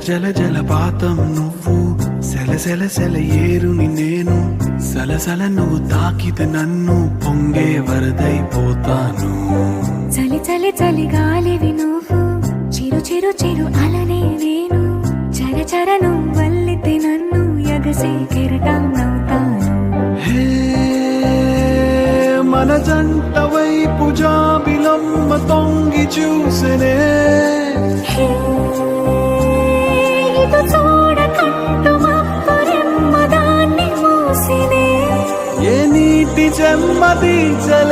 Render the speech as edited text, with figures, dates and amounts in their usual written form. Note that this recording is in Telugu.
జల జలపాతం నువ్వు, సెల సెల సెల ఏరుని నేను, సలసల నువ్వు తాకితే నన్ను పొంగే వరదైపోతాను. చలి చలి చలి గాలివి నువ్వు, చిరు చిరు చిరు అలనే నేను, చర చర నువ్వల్లితే నన్ను ఎగసే కెరటం నవ్వుతాను. హే మన జంట వైపు జాబిలమ్మ తొంగి చూసెనే, ఇటు చూడకంటూ మబ్బురెమ్మ దాన్ని మూసినే, ఏ నీటి చెమ్మది చలే